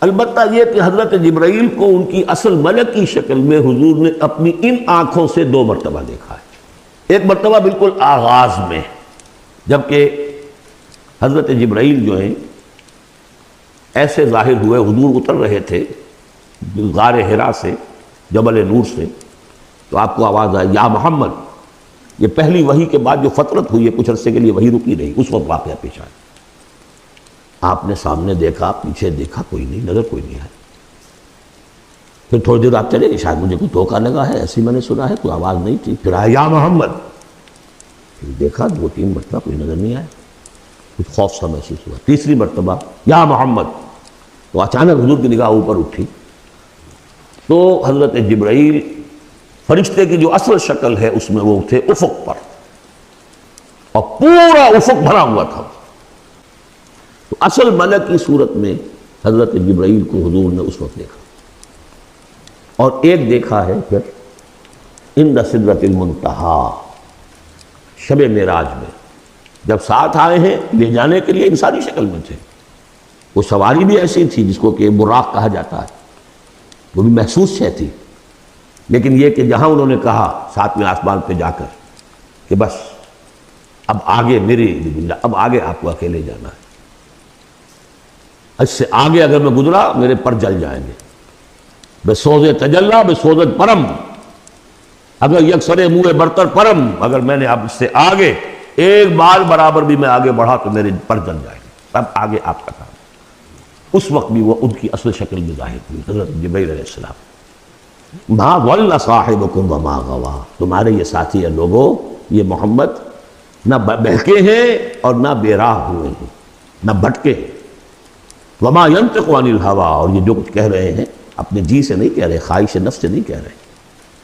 البتہ یہ کہ حضرت جبرائیل کو ان کی اصل ملکی شکل میں حضور نے اپنی ان آنکھوں سے 2 مرتبہ دیکھا ہے۔ ایک مرتبہ بالکل آغاز میں، جبکہ حضرت جبرائیل جو ہیں ایسے ظاہر ہوئے، حضور اتر رہے تھے غار حرا سے، جبل نور سے، تو آپ کو آواز آئی یا محمد۔ یہ پہلی وحی کے بعد جو فترت ہوئی ہے، کچھ عرصے کے لیے وحی رکی رہی، اس وقت واقعہ پیش آیا۔ آپ نے سامنے دیکھا، پیچھے دیکھا، کوئی نہیں، نظر کوئی نہیں آئی۔ پھر تھوڑی دیر آپ چلے، شاید مجھے کوئی دھوکہ لگا ہے، ایسی میں نے سنا ہے، کوئی آواز نہیں تھی۔ پھر آیا یا محمد، پھر دیکھا 2-3 مرتبہ کوئی نظر نہیں آیا، کچھ خوف سا محسوس ہوا۔ تیسری مرتبہ یا محمد، تو اچانک حضور کی نگاہ اوپر اٹھی، تو حضرت جبرائیل فرشتے کی جو اصل شکل ہے اس میں وہ تھے افق پر، اور پورا افق بھرا ہوا تھا۔ تو اصل ملک کی صورت میں حضرت جبرائیل کو حضور نے اس وقت دیکھا، اور ایک دیکھا ہے پھر عند سدرۃ المنتہا، شب معراج میں، جب ساتھ آئے ہیں لے جانے کے لیے انسانی شکل میں تھے۔ وہ سواری بھی ایسی تھی جس کو کہ براق کہا جاتا ہے، وہ بھی محسوس شے تھی، لیکن یہ کہ جہاں انہوں نے کہا 7ویں آسمان پہ جا کر کہ بس اب آگے میری، اب آگے آپ کو اکیلے جانا ہے، اس سے آگے اگر میں گزرا میرے پر جل جائیں گے، بے سوز تجلا بے سوز پرم، اگر یکسر منہ برتر پرم، اگر میں نے اب اس سے آگے ایک بال برابر بھی میں آگے بڑھا تو میرے پر جل جائیں گے، اب آگے آپ کا کام۔ اس وقت بھی وہ ان کی اصل شکل میں ظاہر ہوئی، حضرت جبرائیل علیہ السلام۔ ما ضل صاحبکم وما غوا، تمہارے یہ ساتھی ہیں لوگوں، یہ محمد نہ بہکے ہیں اور نہ بے راہ ہوئے ہیں، نہ بھٹکے ہیں۔ وما ينطق عن الهوى، اور یہ جو کچھ کہہ رہے ہیں اپنے جی سے نہیں کہہ رہے، خواہش نفس سے نہیں کہہ رہے،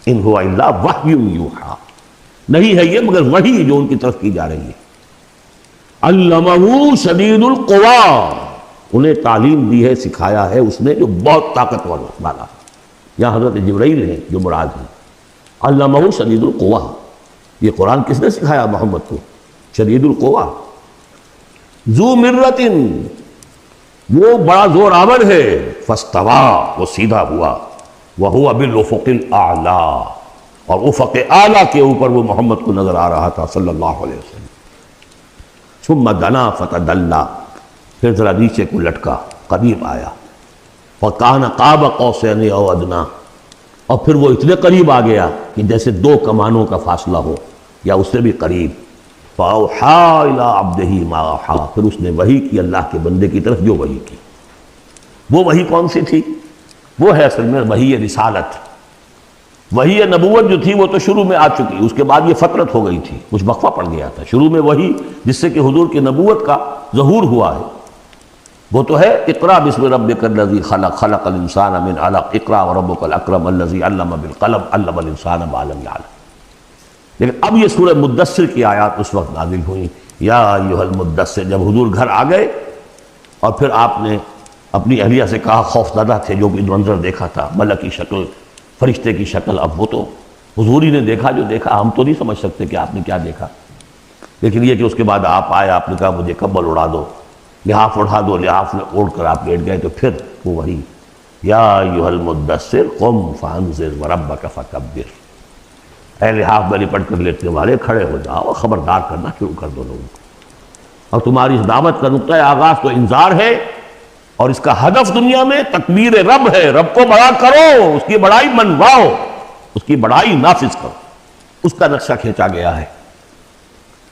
ان هو الا وحی یوحی، نہیں ہے یہ مگر وحی جو ان کی طرف کی جا رہی ہے۔ علمہ شدید القویٰ، انہیں تعلیم دی ہے، سکھایا ہے اس نے جو بہت طاقتور والا ہے۔ یہاں حضرت جبرائیل ہیں جو مراد ہیں۔ علمہ شدید القویٰ، یہ قرآن کس نے سکھایا محمد کو؟ شدید القویٰ، ذو مرۃ، وہ بڑا زور آور ہے، فاستویٰ، وہ سیدھا ہوا، وہو بالافق الاعلیٰ، اور افق اعلیٰ کے اوپر وہ محمد کو نظر آ رہا تھا صلی اللہ علیہ وسلم۔ ثم دنا فتدلی، پھر ذرا نیچے کو لٹکا، قریب آیا، فکان قاب قوسین او ادنیٰ، اور پھر وہ اتنے قریب آ گیا کہ جیسے 2 کمانوں کا فاصلہ ہو یا اس سے بھی قریب۔ فاوحیٰ الی عبدہ ما اوحیٰ، پھر اس نے وحی کی اللہ کے بندے کی طرف جو وحی کی۔ وہ وحی کون سی تھی؟ وہ ہے اصل میں وحی رسالت۔ وحی نبوت جو تھی وہ تو شروع میں آ چکی، اس کے بعد یہ فترت ہو گئی تھی، کچھ وقفہ پڑ گیا تھا۔ شروع میں وحی جس سے کہ حضور کی نبوت کا ظہور ہوا ہے وہ تو ہے اقرا بسم ربک الذی خلق، خلق الانسان من علق، اقرا وربک الاکرم الذی علم بالقلم، علم الانسان ما لم یعلم۔ لیکن اب یہ سورہ مدثر کی آیات اس وقت نازل ہوئیں، یا ایھا المدثر، جب حضور گھر آ گئے اور پھر آپ نے اپنی اہلیہ سے کہا، خوف زدہ تھے، جو بھی منظر دیکھا تھا، ملک کی شکل، فرشتے کی شکل، اب وہ تو حضور ہی نے دیکھا جو دیکھا، ہم تو نہیں سمجھ سکتے کہ آپ نے کیا دیکھا، لیکن یہ کہ اس کے بعد آپ آئے، آپ نے کہا مجھے کمبل اڑا دو، لحاف اڑا دو، لحاف میں اوڑھ کر آپ لیٹ گئے، تو پھر وہ وہی یا ایھا المدثر قم فانذر وربک فکبر، اے لحاف میں لپٹ کر لیٹنے والے کھڑے ہو جاؤ اور خبردار کرنا شروع کر دو لوگوں کو۔ اور تمہاری اس دعوت کا نقطۂ آغاز تو انذار ہے، اور اس کا ہدف دنیا میں تکبیر رب ہے، رب کو بڑا کرو، اس کی بڑائی منواؤ، اس کی بڑائی نافذ کرو، اس کا نقشہ کھینچا گیا ہے۔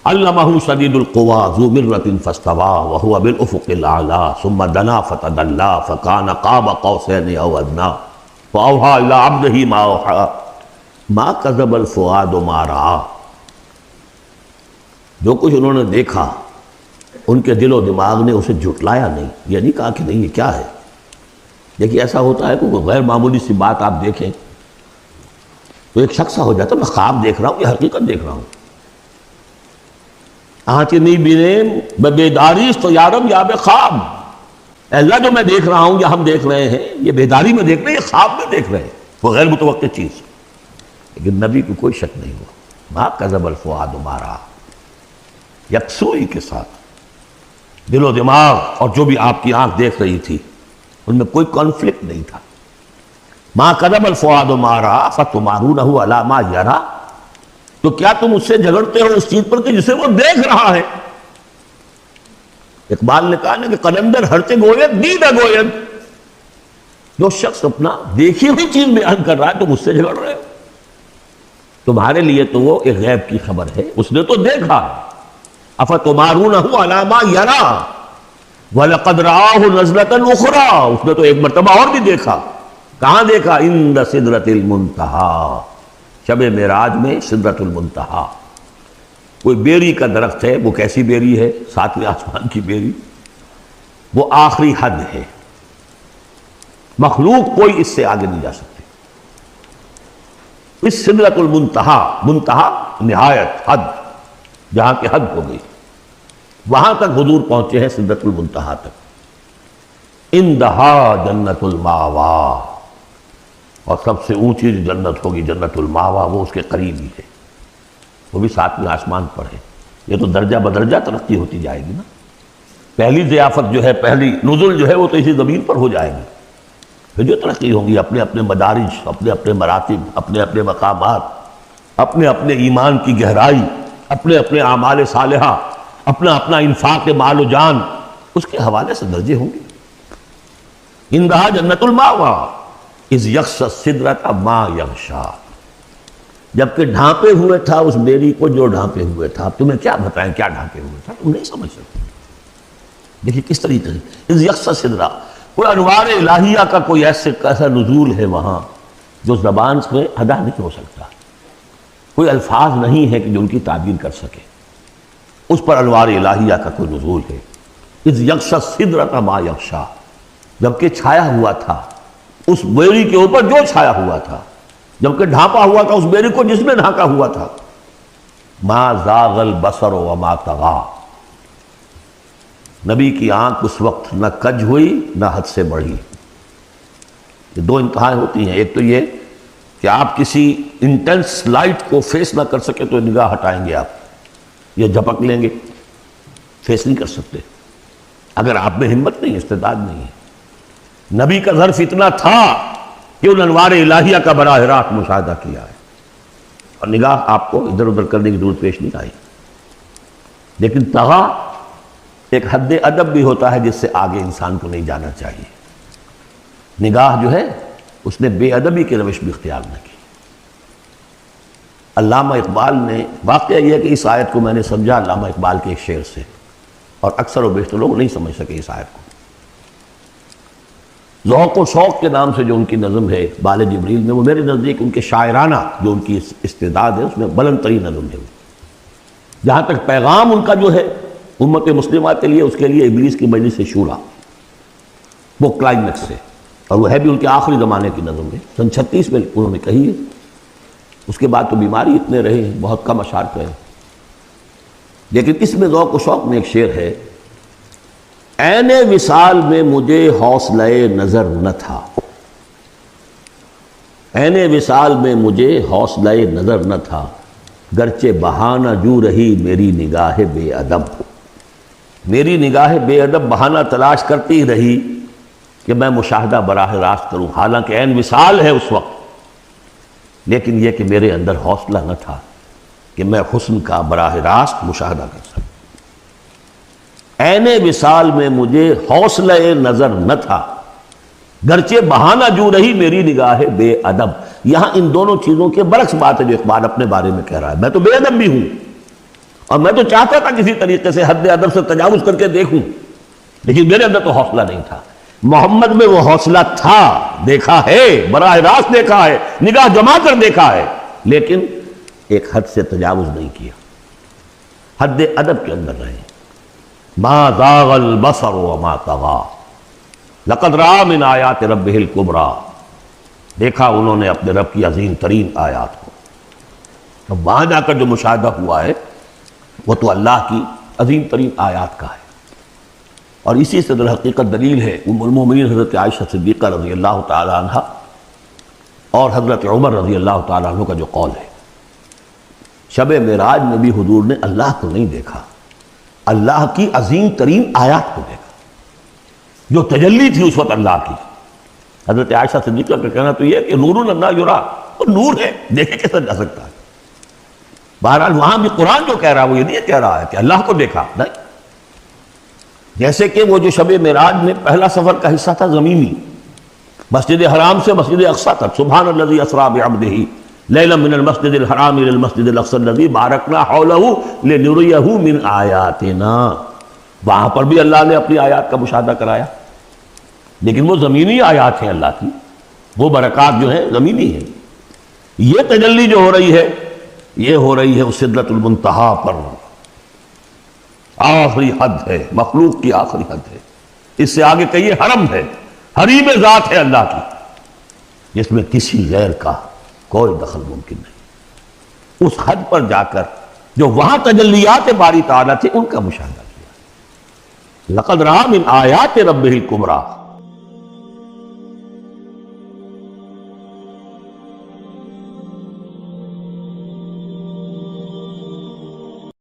علمہ شدید القویٰ ذو مرۃ فاستویٰ وہو بالافق الاعلیٰ ثم دنا فتدلی فکان قاب قوسین او ادنیٰ فاوحیٰ الی عبدہ ما اوحیٰ ما کذب الفؤاد ما رأیٰ۔ جو کچھ انہوں نے دیکھا ان کے دل و دماغ نے اسے جھٹلایا نہیں، یہ نہیں کہا کہ نہیں یہ کیا ہے۔ دیکھیے ایسا ہوتا ہے کہ کوئی غیر معمولی سی بات آپ دیکھیں تو ایک شخص ہو جاتا ہے، میں خواب دیکھ رہا ہوں یا حقیقت دیکھ رہا ہوں۔ آنچ نہیں بینے بیداری تو یارم یا بے خواب، اے اللہ جو میں دیکھ رہا ہوں یا ہم دیکھ رہے ہیں یہ بیداری میں دیکھ رہے ہیں، یہ خواب میں دیکھ رہے ہیں، وہ غیر متوقع چیز۔ لیکن نبی کو کوئی شک نہیں ہوا، ما کذب الفؤاد ما رأیٰ، یکسوئی کے ساتھ دل و دماغ اور جو بھی آپ کی آنکھ دیکھ رہی تھی ان میں کوئی کانفلکٹ نہیں تھا. ما کذب الفؤاد ما رأى فتمارونه علی ما یری، تو کیا تم اس سے جھگڑتے ہو اس چیز پر کہ جسے وہ دیکھ رہا ہے؟ اقبال نے کہا نا کہ قلندر ہرچے گوید دید گوید، جو شخص اپنا دیکھی ہوئی چیز بیان کر رہا ہے تم اس سے جھگڑ رہے ہو. تمہارے لیے تو وہ ایک غیب کی خبر ہے، اس نے تو دیکھا. افتمارونہ علی ما یری وَلَقَدْ رَآهُ نَزْلَةً أُخْرَىٰ، اس نے تو ایک مرتبہ اور بھی دیکھا. کہاں دیکھا؟ عند سدرۃ المنتہیٰ، شب معراج میں سدرۃ المنتہیٰ. کوئی بیری کا درخت ہے، وہ کیسی بیری ہے؟ ساتویں آسمان کی بیری. وہ آخری حد ہے، مخلوق کوئی اس سے آگے نہیں جا سکتی. اس سدرۃ المنتہیٰ، منتہا نہایت، حد، جہاں کی حد ہو گئی، وہاں تک حضور پہنچے ہیں، سدرۃ المنتہیٰ تک. اندہا جنت الماوا، اور سب سے اونچی جو جنت ہوگی جنت الماوا، وہ اس کے قریب ہی ہے، وہ بھی ساتویں آسمان پر ہے. یہ تو درجہ بدرجہ ترقی ہوتی جائے گی نا. پہلی ضیافت جو ہے، پہلی نزول جو ہے، وہ تو اسی زمین پر ہو جائے گی. پھر جو ترقی ہوگی، اپنے اپنے مدارج، اپنے اپنے مراتب، اپنے اپنے مقامات، اپنے اپنے ایمان کی گہرائی، اپنے اپنے اعمال صالحہ، اپنا اپنا انفاق مال و جان، اس کے حوالے سے درجے ہوں گے. اندہا جنت الماوا اذ یغشی السدرۃ ما یغشی، جبکہ ڈھانپے ہوئے تھا اس بیری کو جو ڈھانپے ہوئے تھا. اب تمہیں کیا بتائیں کیا ڈھانپے ہوئے تھا، تم نہیں سمجھ سکتے. دیکھیے کس طریقے سے اذ یغشی السدرہ، کوئی انوار الہیہ کا کوئی ایسا نزول ہے وہاں جو زبان سے ادا نہیں ہو سکتا. کوئی الفاظ نہیں ہے کہ جو ان کی تعبیر کر سکے. اس پر انوار الہیہ کا کوئی نزول ہے. اذ یغشی السدرۃ ما یغشی، جبکہ چھایا ہوا تھا اس بیری کے اوپر جو چھایا ہوا تھا، جبکہ ڈھانپا ہوا تھا اس بیری کو جس نے ڈھانکا ہوا تھا. ما زاغ البصر وما طغی، نبی کی آنکھ اس وقت نہ کج ہوئی نہ حد سے بڑھی. یہ دو انتہائیں ہوتی ہیں. ایک تو یہ کہ آپ کسی انٹینس لائٹ کو فیس نہ کر سکے تو نگاہ ہٹائیں گے، آپ یہ جھپک لیں گے، فیس نہیں کر سکتے اگر آپ میں ہمت نہیں، استعداد نہیں ہے. نبی کا ظرف اتنا تھا کہ ان انوار الہیہ کا براہ راست مشاہدہ کیا ہے، اور نگاہ آپ کو ادھر ادھر کرنے کی ضرورت پیش نہیں آئی. لیکن طغا ایک حد ادب بھی ہوتا ہے جس سے آگے انسان کو نہیں جانا چاہیے. نگاہ جو ہے اس نے بے ادبی کی روش بھی اختیار نہ کی. علامہ اقبال نے، واقعہ یہ ہے کہ اس آیت کو میں نے سمجھا علامہ اقبال کے ایک شعر سے، اور اکثر و بیشتر لوگ نہیں سمجھ سکے اس آیت کو. ذوق و شوق کے نام سے جو ان کی نظم ہے بال جبریل میں، وہ میرے نزدیک ان کے شاعرانہ جو ان کی استعداد ہے اس میں بلند ترین نظم ہے. جہاں تک پیغام ان کا جو ہے امت مسلمہ کے لیے، اس کے لیے ابلیس کی مجلس شورا، وہ کلائمیکس ہے، اور وہ ہے بھی ان کے آخری زمانے کی نظم ہے. سن 36 میں انہوں نے کہی ہے. اس کے بعد تو بیماری اتنے رہے ہیں، بہت کم اشعار پہ ہیں. لیکن اس میں ذوق و شوق میں ایک شعر ہے: عین وصال میں مجھے حوصلہ نظر نہ تھا، عین وصال میں مجھے حوصلہ نظر نہ تھا، گرچہ بہانہ جو رہی میری نگاہ بے ادب. میری نگاہ بے ادب بہانہ تلاش کرتی رہی کہ میں مشاہدہ براہ راست کروں، حالانکہ عین وصال ہے اس وقت، لیکن یہ کہ میرے اندر حوصلہ نہ تھا کہ میں حسن کا براہ راست مشاہدہ کر سکوں. عین وصال میں مجھے حوصلہ نظر نہ تھا، گرچہ بہانہ جو رہی میری نگاہ بے ادب. یہاں ان دونوں چیزوں کے برعکس بات ہے جو اقبال اپنے بارے میں کہہ رہا ہے. میں تو بے ادب بھی ہوں، اور میں تو چاہتا تھا کسی طریقے سے حد ادب سے تجاوز کر کے دیکھوں، لیکن میرے اندر تو حوصلہ نہیں تھا. محمد میں وہ حوصلہ تھا، دیکھا ہے، براہ راست دیکھا ہے، نگاہ جما کر دیکھا ہے، لیکن ایک حد سے تجاوز نہیں کیا، حد ادب کے اندر رہے. ما زاغ البصر وما طغى لقد رأى من آیات ربہ الکبریٰ، دیکھا انہوں نے اپنے رب کی عظیم ترین آیات کو. اب وہاں جا کر جو مشاہدہ ہوا ہے وہ تو اللہ کی عظیم ترین آیات کا ہے. اور اسی سے در حقیقت دلیل ہے ام المومنین حضرت عائشہ صدیقہ رضی اللہ تعالی عنہ اور حضرت عمر رضی اللہ تعالی عنہ کا جو قول ہے. شب معراج میں بھی حضور نے اللہ کو نہیں دیکھا، اللہ کی عظیم ترین آیات کو دیکھا. جو تجلی تھی اس وقت اللہ کی. حضرت عائشہ صدیقہ کا کہنا تو یہ ہے کہ نور اللہ یرا، وہ نور ہے، دیکھے کیسا جا سکتا ہے. بہرحال وہاں بھی قرآن جو کہہ رہا ہے وہ یہ نہیں کہہ رہا ہے کہ اللہ کو دیکھا، نہیں. جیسے کہ وہ جو شب معراج میں پہلا سفر کا حصہ تھا زمینی، مسجد حرام سے مسجد اقصیٰ تک، سبحان الذی اسریٰ بعبدہ لیلا من المسجد الحرام الى المسجد الاقصی الذی بارکنا حولہ لنریہ من آیاتنا. وہاں پر بھی اللہ نے اپنی آیات کا مشاہدہ کرایا، لیکن وہ زمینی آیات ہیں اللہ کی، وہ برکات جو ہیں زمینی ہیں. یہ تجلی جو ہو رہی ہے یہ ہو رہی ہے اس سدرۃ المنتہا پر، آخری حد ہے، مخلوق کی آخری حد ہے. اس سے آگے کہیے حرم ہے، حریم ذات ہے اللہ کی، جس میں کسی غیر کا کوئی دخل ممکن نہیں. اس حد پر جا کر جو وہاں تجلیات باری تعالیٰ تھے ان کا مشاہدہ کیا. لقد رأى من آیات ربہ الکبریٰ،